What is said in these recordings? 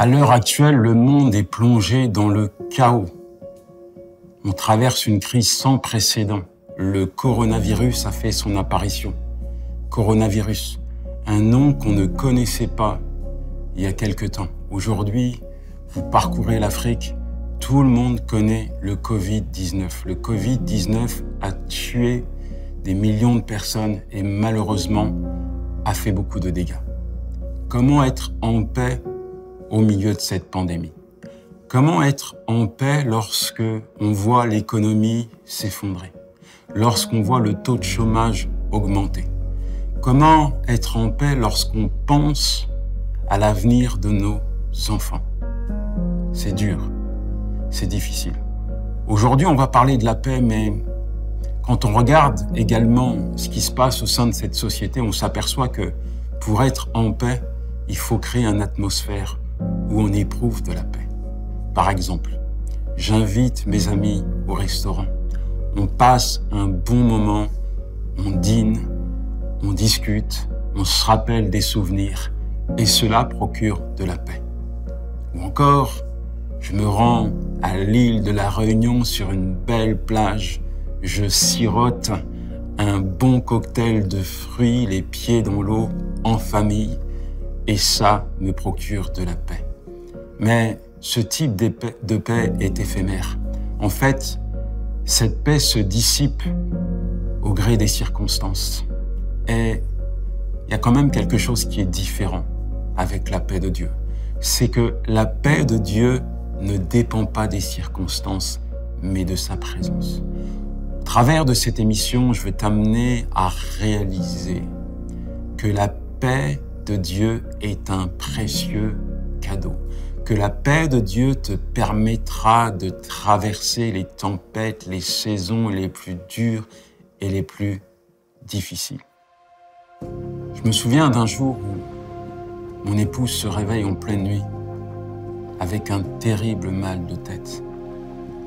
À l'heure actuelle, le monde est plongé dans le chaos. On traverse une crise sans précédent. Le coronavirus a fait son apparition. Coronavirus, un nom qu'on ne connaissait pas il y a quelque temps. Aujourd'hui, vous parcourez l'Afrique, tout le monde connaît le Covid-19. Le Covid-19 a tué des millions de personnes et malheureusement a fait beaucoup de dégâts. Comment être en paix au milieu de cette pandémie? Comment être en paix lorsque on voit l'économie s'effondrer, lorsqu'on voit le taux de chômage augmenter? Comment être en paix lorsqu'on pense à l'avenir de nos enfants? C'est dur, c'est difficile. Aujourd'hui, on va parler de la paix, mais quand on regarde également ce qui se passe au sein de cette société, on s'aperçoit que pour être en paix, il faut créer une atmosphère où on éprouve de la paix. Par exemple, j'invite mes amis au restaurant. On passe un bon moment, on dîne, on discute, on se rappelle des souvenirs et cela procure de la paix. Ou encore, je me rends à l'île de la Réunion sur une belle plage. Je sirote un bon cocktail de fruits, les pieds dans l'eau, en famille, et ça me procure de la paix. Mais ce type de paix est éphémère. En fait, cette paix se dissipe au gré des circonstances. Et il y a quand même quelque chose qui est différent avec la paix de Dieu. C'est que la paix de Dieu ne dépend pas des circonstances, mais de sa présence. Au travers de cette émission, je veux t'amener à réaliser que la paix de Dieu est un précieux cadeau, que la paix de Dieu te permettra de traverser les tempêtes, les saisons les plus dures et les plus difficiles. Je me souviens d'un jour où mon épouse se réveille en pleine nuit avec un terrible mal de tête.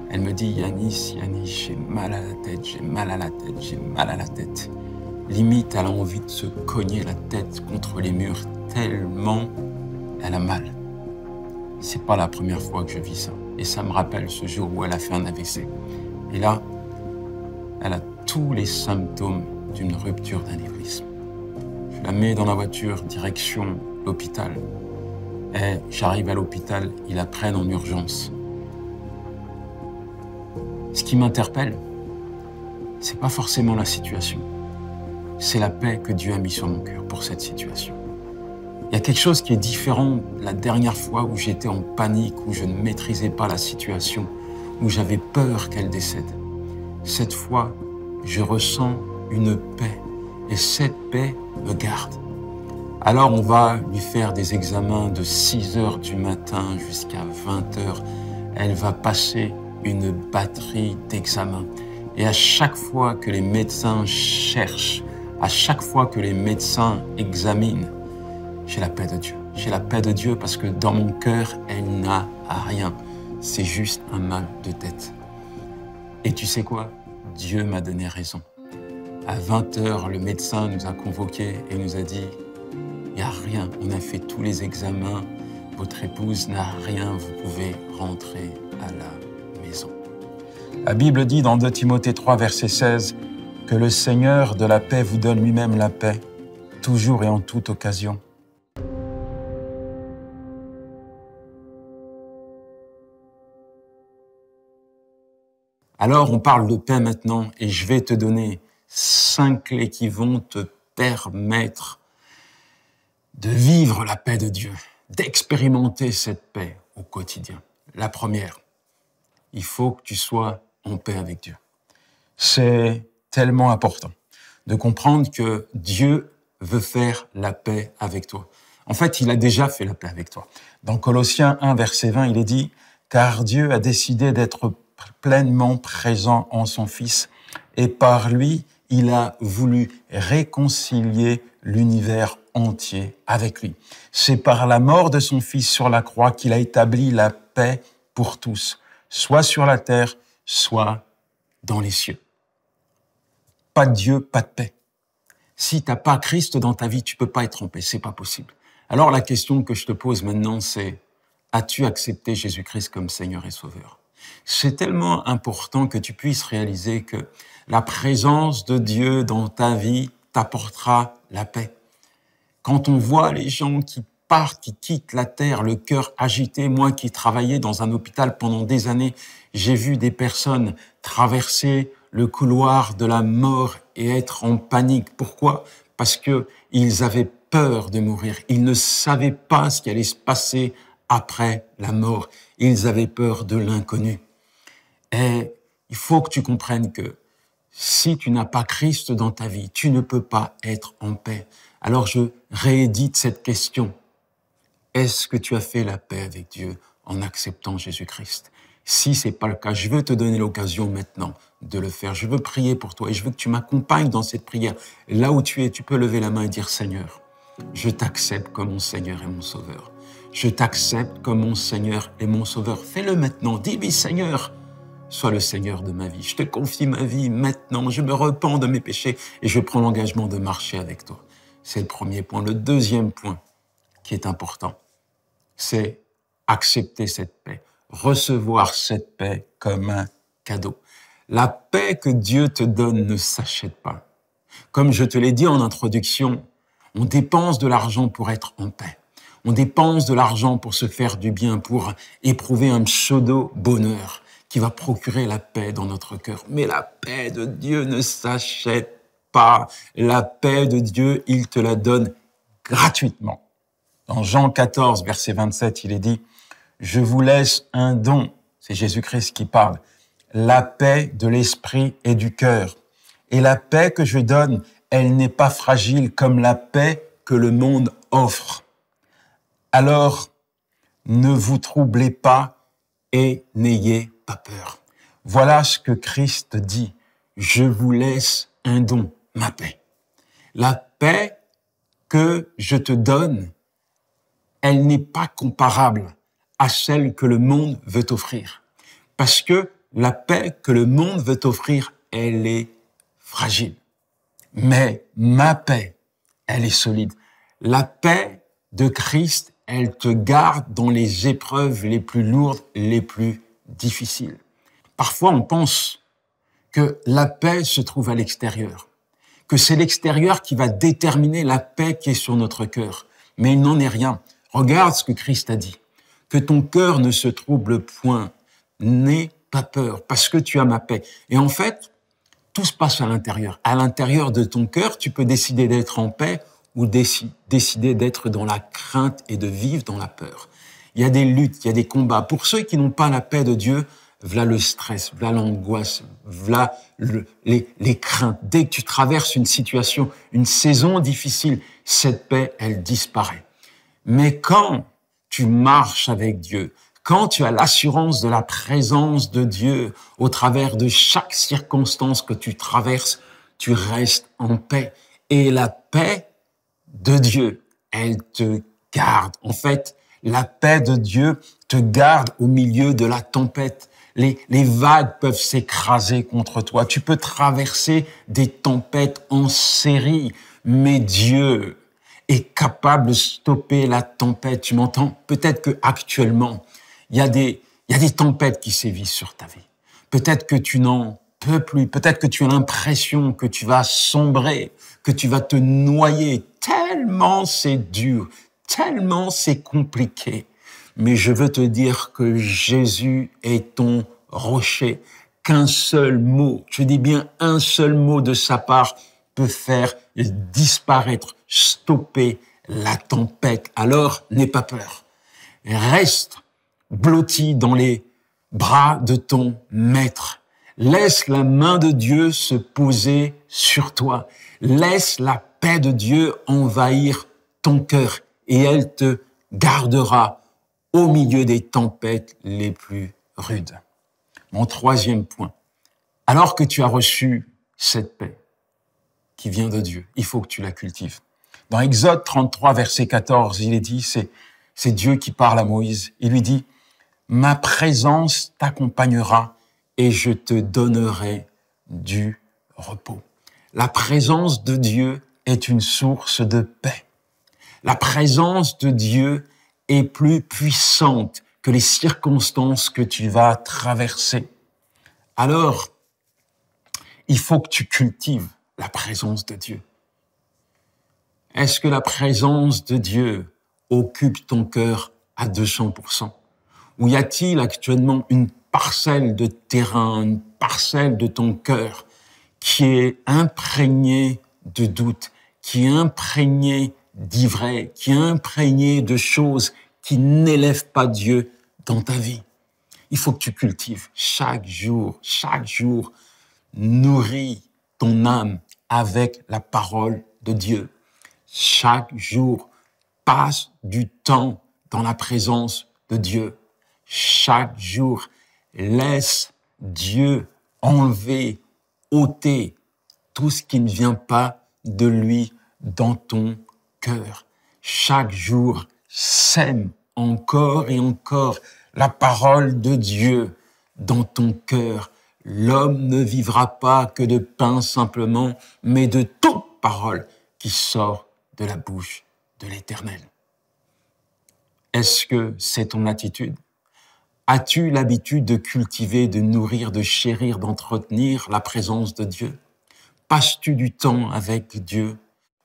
Elle me dit « Yanis, j'ai mal à la tête, j'ai mal à la tête, j'ai mal à la tête ». Limite, elle a envie de se cogner la tête contre les murs tellement elle a mal. C'est pas la première fois que je vis ça. Et ça me rappelle ce jour où elle a fait un AVC. Et là, elle a tous les symptômes d'une rupture d'anévrisme. Je la mets dans la voiture, direction l'hôpital. Et j'arrive à l'hôpital, ils la prennent en urgence. Ce qui m'interpelle, c'est pas forcément la situation. C'est la paix que Dieu a mis sur mon cœur pour cette situation. Il y a quelque chose qui est différent la dernière fois où j'étais en panique, où je ne maîtrisais pas la situation, où j'avais peur qu'elle décède. Cette fois, je ressens une paix et cette paix me garde. Alors on va lui faire des examens de 6 heures du matin jusqu'à 20 heures. Elle va passer une batterie d'examens. Et à chaque fois que les médecins cherchent, à chaque fois que les médecins examinent, j'ai la paix de Dieu. J'ai la paix de Dieu parce que dans mon cœur, elle n'a rien. C'est juste un mal de tête. Et tu sais quoi? Dieu m'a donné raison. À 20 heures, le médecin nous a convoqués et nous a dit « Il n'y a rien, on a fait tous les examens, votre épouse n'a rien, vous pouvez rentrer à la maison. » La Bible dit dans 2 Timothée 3, verset 16, que le Seigneur de la paix vous donne lui-même la paix, toujours et en toute occasion. Alors, on parle de paix maintenant et je vais te donner 5 clés qui vont te permettre de vivre la paix de Dieu, d'expérimenter cette paix au quotidien. La première, il faut que tu sois en paix avec Dieu. C'est tellement important de comprendre que Dieu veut faire la paix avec toi. En fait, il a déjà fait la paix avec toi. Dans Colossiens 1, verset 20, il est dit « Car Dieu a décidé d'être pleinement présent en son Fils et par lui, il a voulu réconcilier l'univers entier avec lui. C'est par la mort de son Fils sur la croix qu'il a établi la paix pour tous, soit sur la terre, soit dans les cieux. » Pas de Dieu, pas de paix. Si tu n'as pas Christ dans ta vie, tu peux pas être en paix, c'est pas possible. Alors la question que je te pose maintenant, c'est as-tu accepté Jésus-Christ comme Seigneur et Sauveur? C'est tellement important que tu puisses réaliser que la présence de Dieu dans ta vie t'apportera la paix. Quand on voit les gens qui partent, qui quittent la terre, le cœur agité, moi qui travaillais dans un hôpital pendant des années, j'ai vu des personnes traverser le couloir de la mort et être en panique. Pourquoi? Parce que ils avaient peur de mourir. Ils ne savaient pas ce qui allait se passer après la mort. Ils avaient peur de l'inconnu. Et il faut que tu comprennes que si tu n'as pas Christ dans ta vie, tu ne peux pas être en paix. Alors je réédite cette question. Est-ce que tu as fait la paix avec Dieu en acceptant Jésus-Christ? Si c'est pas le cas, je veux te donner l'occasion maintenant de le faire. Je veux prier pour toi et je veux que tu m'accompagnes dans cette prière. Là où tu es, tu peux lever la main et dire, Seigneur, je t'accepte comme mon Seigneur et mon Sauveur. Je t'accepte comme mon Seigneur et mon Sauveur. Fais-le maintenant. Dis-lui, Seigneur, sois le Seigneur de ma vie. Je te confie ma vie maintenant. Je me repens de mes péchés et je prends l'engagement de marcher avec toi. C'est le premier point. Le deuxième point qui est important, c'est accepter cette paix, recevoir cette paix comme un cadeau. La paix que Dieu te donne ne s'achète pas. Comme je te l'ai dit en introduction, on dépense de l'argent pour être en paix. On dépense de l'argent pour se faire du bien, pour éprouver un pseudo-bonheur qui va procurer la paix dans notre cœur. Mais la paix de Dieu ne s'achète pas. La paix de Dieu, il te la donne gratuitement. Dans Jean 14, verset 27, il est dit « Je vous laisse un don », c'est Jésus-Christ qui parle, « la paix de l'esprit et du cœur. Et la paix que je donne, elle n'est pas fragile comme la paix que le monde offre. Alors, ne vous troublez pas et n'ayez pas peur. » Voilà ce que Christ dit. « Je vous laisse un don, ma paix. » La paix que je te donne, elle n'est pas comparable à celle que le monde veut t'offrir. Parce que la paix que le monde veut t'offrir, elle est fragile. Mais ma paix, elle est solide. La paix de Christ, elle te garde dans les épreuves les plus lourdes, les plus difficiles. Parfois, on pense que la paix se trouve à l'extérieur, que c'est l'extérieur qui va déterminer la paix qui est sur notre cœur. Mais il n'en est rien. Regarde ce que Christ a dit. Que ton cœur ne se trouble point. N'aie pas peur, parce que tu as ma paix. Et en fait, tout se passe à l'intérieur. À l'intérieur de ton cœur, tu peux décider d'être en paix ou décider d'être dans la crainte et de vivre dans la peur. Il y a des luttes, il y a des combats. Pour ceux qui n'ont pas la paix de Dieu, voilà le stress, voilà l'angoisse, voilà les craintes. Dès que tu traverses une situation, une saison difficile, cette paix, elle disparaît. Mais quand tu marches avec Dieu, quand tu as l'assurance de la présence de Dieu au travers de chaque circonstance que tu traverses, tu restes en paix. Et la paix de Dieu, elle te garde. En fait, la paix de Dieu te garde au milieu de la tempête. Les vagues peuvent s'écraser contre toi. Tu peux traverser des tempêtes en série, mais Dieu est capable de stopper la tempête. Tu m'entends? Peut-être que actuellement, il y a des tempêtes qui sévissent sur ta vie. Peut-être que tu n'en peux plus. Peut-être que tu as l'impression que tu vas sombrer, que tu vas te noyer. Tellement c'est dur, tellement c'est compliqué. Mais je veux te dire que Jésus est ton rocher, qu'un seul mot, je dis bien un seul mot de sa part peut faire disparaître, stopper la tempête. Alors, n'aie pas peur. Reste blotti dans les bras de ton maître. Laisse la main de Dieu se poser sur toi. Laisse la paix de Dieu envahir ton cœur et elle te gardera au milieu des tempêtes les plus rudes. Mon troisième point, alors que tu as reçu cette paix qui vient de Dieu, il faut que tu la cultives. Dans Exode 33, verset 14, il est dit, c'est Dieu qui parle à Moïse. Il lui dit, « Ma présence t'accompagnera et je te donnerai du repos. » La présence de Dieu est une source de paix. La présence de Dieu est plus puissante que les circonstances que tu vas traverser, alors il faut que tu cultives la présence de Dieu. Est-ce que la présence de Dieu occupe ton cœur à 200%? Ou y a-t-il actuellement une parcelle de terrain, une parcelle de ton cœur qui est imprégnée de doute, qui est imprégnée d'ivresse, qui est imprégnée de choses qui n'élèvent pas Dieu dans ta vie? Il faut que tu cultives chaque jour, nourris ton âme avec la parole de Dieu. Chaque jour, passe du temps dans la présence de Dieu. Chaque jour, laisse Dieu enlever, ôter tout ce qui ne vient pas de lui dans ton cœur. Chaque jour, sème encore et encore la parole de Dieu dans ton cœur. L'homme ne vivra pas que de pain simplement, mais de toute parole qui sort de la bouche de l'Éternel. Est-ce que c'est ton attitude? As-tu l'habitude de cultiver, de nourrir, de chérir, d'entretenir la présence de Dieu? Passes-tu du temps avec Dieu?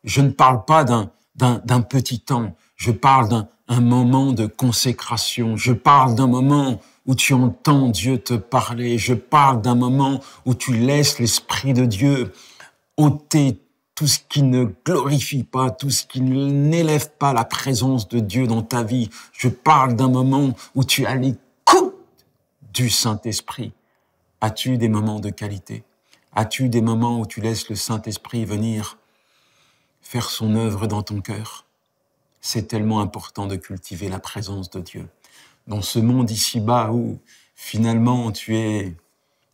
Je ne parle pas d'un petit temps, je parle d'un moment de consécration, je parle d'un moment où tu entends Dieu te parler, je parle d'un moment où tu laisses l'Esprit de Dieu ôter tout ce qui ne glorifie pas, tout ce qui n'élève pas la présence de Dieu dans ta vie. Je parle d'un moment où tu as l'écoute du Saint-Esprit. As-tu des moments de qualité? As-tu des moments où tu laisses le Saint-Esprit venir faire son œuvre dans ton cœur? C'est tellement important de cultiver la présence de Dieu. Dans ce monde ici-bas où finalement tu es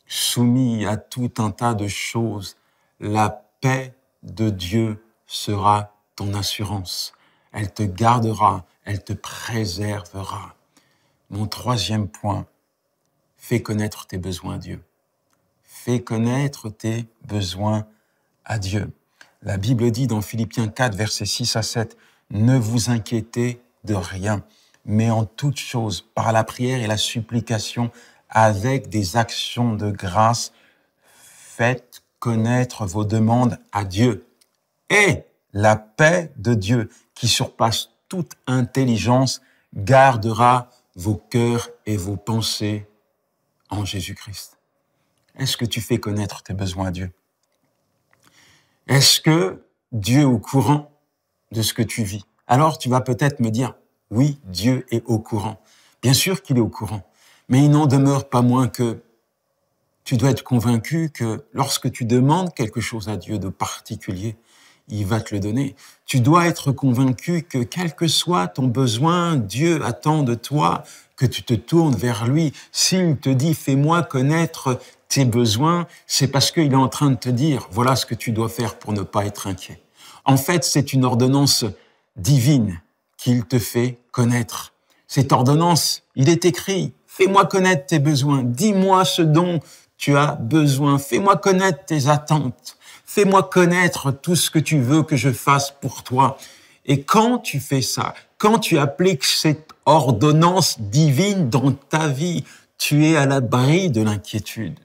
soumis à tout un tas de choses, la paix de Dieu sera ton assurance. Elle te gardera, elle te préservera. Mon troisième point, fais connaître tes besoins à Dieu. Fais connaître tes besoins à Dieu. La Bible dit dans Philippiens 4, versets 6 à 7, « Ne vous inquiétez de rien, mais en toute chose, par la prière et la supplication, avec des actions de grâce, faites connaître vos demandes à Dieu. Et la paix de Dieu, qui surpasse toute intelligence, gardera vos cœurs et vos pensées en Jésus-Christ. » Est-ce que tu fais connaître tes besoins à Dieu? Est-ce que Dieu est au courant de ce que tu vis? Alors tu vas peut-être me dire, oui, Dieu est au courant. Bien sûr qu'il est au courant, mais il n'en demeure pas moins que tu dois être convaincu que lorsque tu demandes quelque chose à Dieu de particulier, il va te le donner. Tu dois être convaincu que quel que soit ton besoin, Dieu attend de toi que tu te tournes vers lui. S'il te dit « fais-moi connaître tes besoins », c'est parce qu'il est en train de te dire « voilà ce que tu dois faire pour ne pas être inquiet ». En fait, c'est une ordonnance divine qu'il te fait connaître. Cette ordonnance, il est écrit « fais-moi connaître tes besoins, dis-moi ce dont tu as besoin, fais-moi connaître tes attentes, fais-moi connaître tout ce que tu veux que je fasse pour toi ». Et quand tu fais ça, quand tu appliques cette ordonnance divine dans ta vie, tu es à l'abri de l'inquiétude,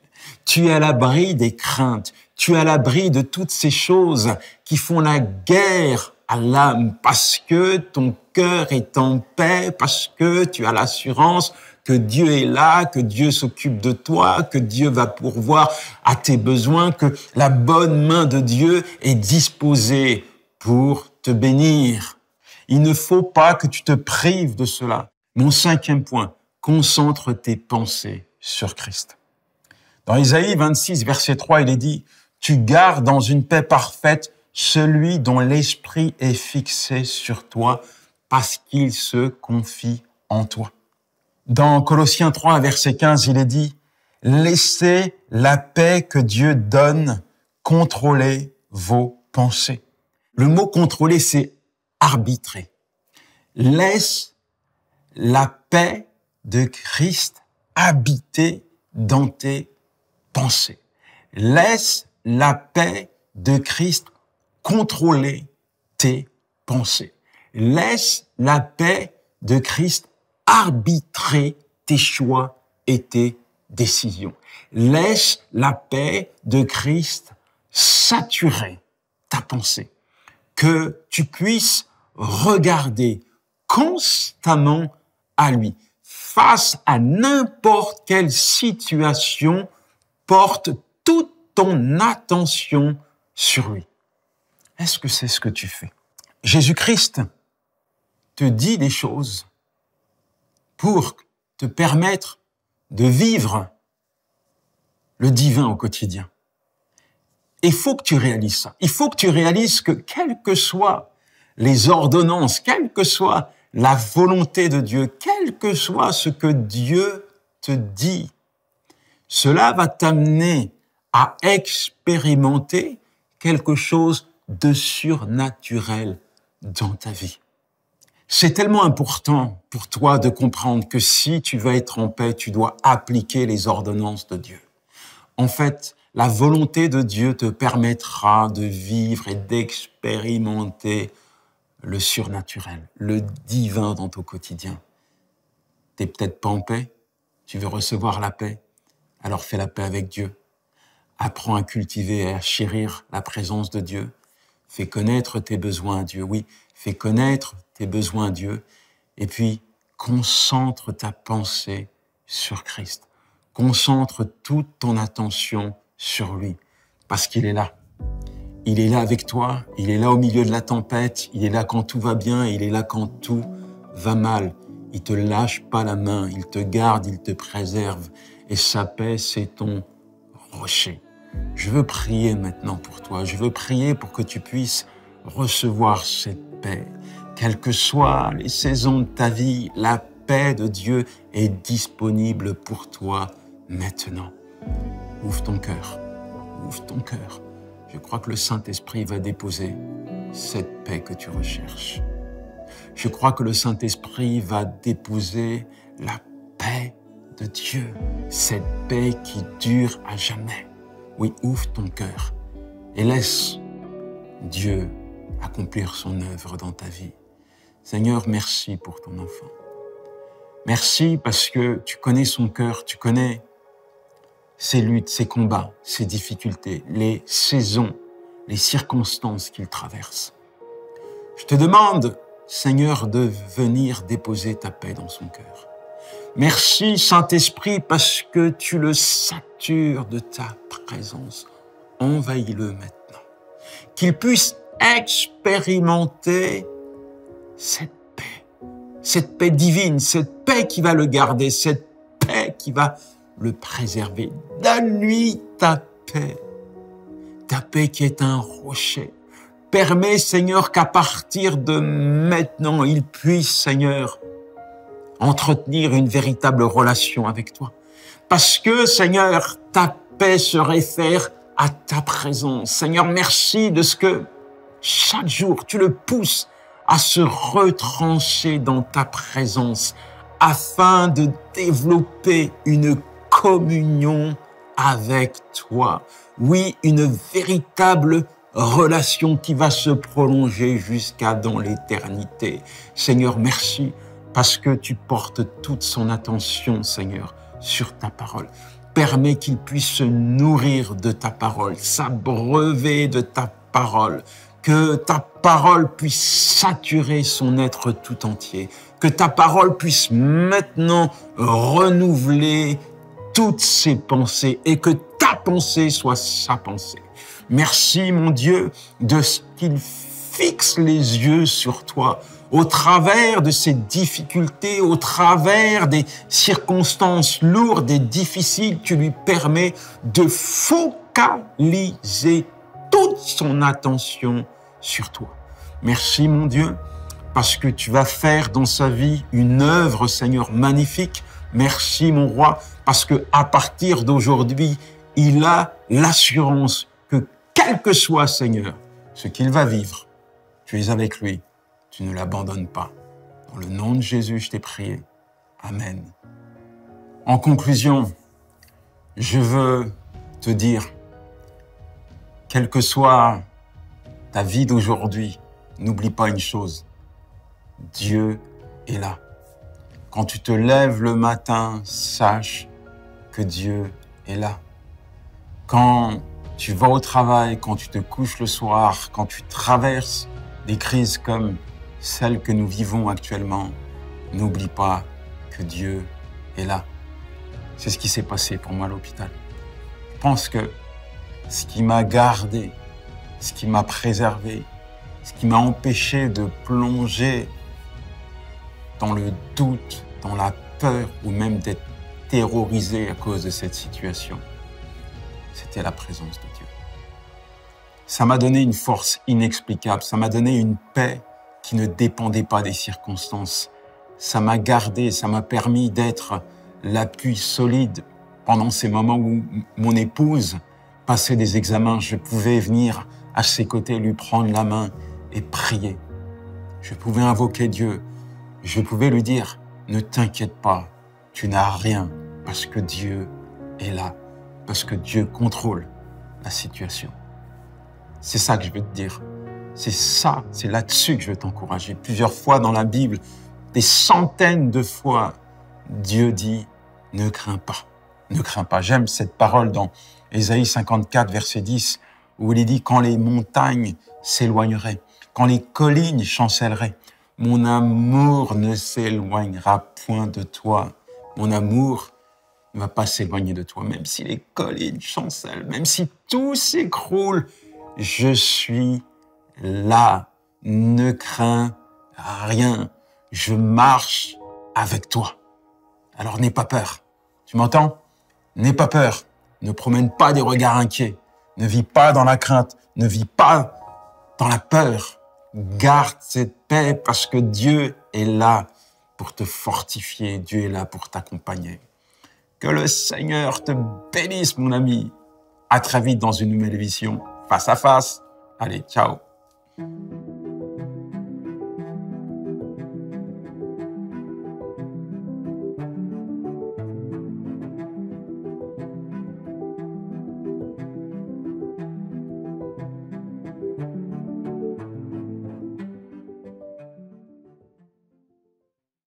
tu es à l'abri des craintes, tu es à l'abri de toutes ces choses qui font la guerre à l'âme, parce que ton cœur est en paix, parce que tu as l'assurance que Dieu est là, que Dieu s'occupe de toi, que Dieu va pourvoir à tes besoins, que la bonne main de Dieu est disposée pour te bénir. Il ne faut pas que tu te prives de cela. Mon cinquième point, concentre tes pensées sur Christ. Dans Isaïe 26, verset 3, il est dit « Tu gardes dans une paix parfaite celui dont l'esprit est fixé sur toi parce qu'il se confie en toi. » Dans Colossiens 3, verset 15, il est dit « Laissez la paix que Dieu donne contrôler vos pensées. » Le mot « contrôler », c'est arbitrer. Laisse la paix de Christ habiter dans tes pensées. Laisse la paix de Christ contrôler tes pensées. Laisse la paix de Christ arbitrer tes choix et tes décisions. Laisse la paix de Christ saturer ta pensée, que tu puisses regarder constamment à lui. Face à n'importe quelle situation, porte toute ton attention sur lui. Est-ce que c'est ce que tu fais? Jésus-Christ te dit des choses pour te permettre de vivre le divin au quotidien. Il faut que tu réalises ça. Il faut que tu réalises que quelles que soient les ordonnances, quelle que soit la volonté de Dieu, quel que soit ce que Dieu te dit, cela va t'amener à expérimenter quelque chose de surnaturel dans ta vie. C'est tellement important pour toi de comprendre que si tu veux être en paix, tu dois appliquer les ordonnances de Dieu. En fait, la volonté de Dieu te permettra de vivre et d'expérimenter le surnaturel, le divin dans ton quotidien. T'es peut-être pas en paix, tu veux recevoir la paix, alors fais la paix avec Dieu. Apprends à cultiver et à chérir la présence de Dieu. Fais connaître tes besoins à Dieu, oui, fais connaître tes besoins à Dieu. Et puis, concentre ta pensée sur Christ. Concentre toute ton attention sur lui, parce qu'il est là. Il est là avec toi, il est là au milieu de la tempête, il est là quand tout va bien, il est là quand tout va mal. Il te lâche pas la main, il te garde, il te préserve. Et sa paix, c'est ton rocher. Je veux prier maintenant pour toi, je veux prier pour que tu puisses recevoir cette paix. Quelles que soient les saisons de ta vie, la paix de Dieu est disponible pour toi maintenant. Ouvre ton cœur, ouvre ton cœur. Je crois que le Saint-Esprit va déposer cette paix que tu recherches. Je crois que le Saint-Esprit va déposer la paix de Dieu, cette paix qui dure à jamais. Oui, ouvre ton cœur et laisse Dieu accomplir son œuvre dans ta vie. Seigneur, merci pour ton enfant. Merci parce que tu connais son cœur, tu connais ses luttes, ses combats, ses difficultés, les saisons, les circonstances qu'il traverse. Je te demande, Seigneur, de venir déposer ta paix dans son cœur. Merci, Saint-Esprit, parce que tu le satures de ta présence. Envahis-le maintenant. Qu'il puisse expérimenter cette paix divine, cette paix qui va le garder, cette paix qui va le préserver. Donne-lui ta paix qui est un rocher. Permets, Seigneur, qu'à partir de maintenant, il puisse, Seigneur, entretenir une véritable relation avec toi. Parce que, Seigneur, ta paix se réfère à ta présence. Seigneur, merci de ce que chaque jour, tu le pousses à se retrancher dans ta présence afin de développer une communion avec toi. Oui, une véritable relation qui va se prolonger jusqu'à dans l'éternité. Seigneur, merci parce que tu portes toute son attention, Seigneur, sur ta parole. Permets qu'il puisse se nourrir de ta parole, s'abreuver de ta parole, que ta parole puisse saturer son être tout entier, que ta parole puisse maintenant renouveler toutes ses pensées et que ta pensée soit sa pensée. Merci, mon Dieu, de ce qu'il fixe les yeux sur toi au travers de ces difficultés, au travers des circonstances lourdes et difficiles. Tu lui permets de focaliser toute son attention sur toi. Merci, mon Dieu, parce que tu vas faire dans sa vie une œuvre, Seigneur, magnifique. Merci, mon roi, parce que à partir d'aujourd'hui, il a l'assurance que quel que soit, Seigneur, ce qu'il va vivre, tu es avec lui, tu ne l'abandonnes pas. Dans le nom de Jésus, je t'ai prié. Amen. En conclusion, je veux te dire, quelle que soit ta vie d'aujourd'hui, n'oublie pas une chose, Dieu est là. Quand tu te lèves le matin, sache que Dieu est là. Quand tu vas au travail, quand tu te couches le soir, quand tu traverses des crises comme celles que nous vivons actuellement, n'oublie pas que Dieu est là. C'est ce qui s'est passé pour moi à l'hôpital. Je pense que ce qui m'a gardé, ce qui m'a préservé, ce qui m'a empêché de plonger dans le doute, dans la peur ou même d'être terrorisé à cause de cette situation, c'était la présence de Dieu. Ça m'a donné une force inexplicable, ça m'a donné une paix qui ne dépendait pas des circonstances. Ça m'a gardé, ça m'a permis d'être l'appui solide pendant ces moments où mon épouse passait des examens. Je pouvais venir à ses côtés, lui prendre la main et prier. Je pouvais invoquer Dieu. Je pouvais lui dire, ne t'inquiète pas, tu n'as rien, parce que Dieu est là, parce que Dieu contrôle la situation. C'est ça que je veux te dire. C'est là-dessus que je veux t'encourager. Plusieurs fois dans la Bible, des centaines de fois, Dieu dit, ne crains pas, ne crains pas. J'aime cette parole dans Ésaïe 54, verset 10, où il est dit, quand les montagnes s'éloigneraient, quand les collines chancelleraient, mon amour ne s'éloignera point de toi. Mon amour ne va pas s'éloigner de toi, même si les collines chancellent, même si tout s'écroule, je suis là. Ne crains rien. Je marche avec toi. Alors n'aie pas peur. Tu m'entends? N'aie pas peur. Ne promène pas des regards inquiets. Ne vis pas dans la crainte. Ne vis pas dans la peur. Garde cette paix parce que Dieu est là pour te fortifier. Dieu est là pour t'accompagner. Que le Seigneur te bénisse, mon ami. À très vite dans une nouvelle vision. Face à face. Allez, ciao.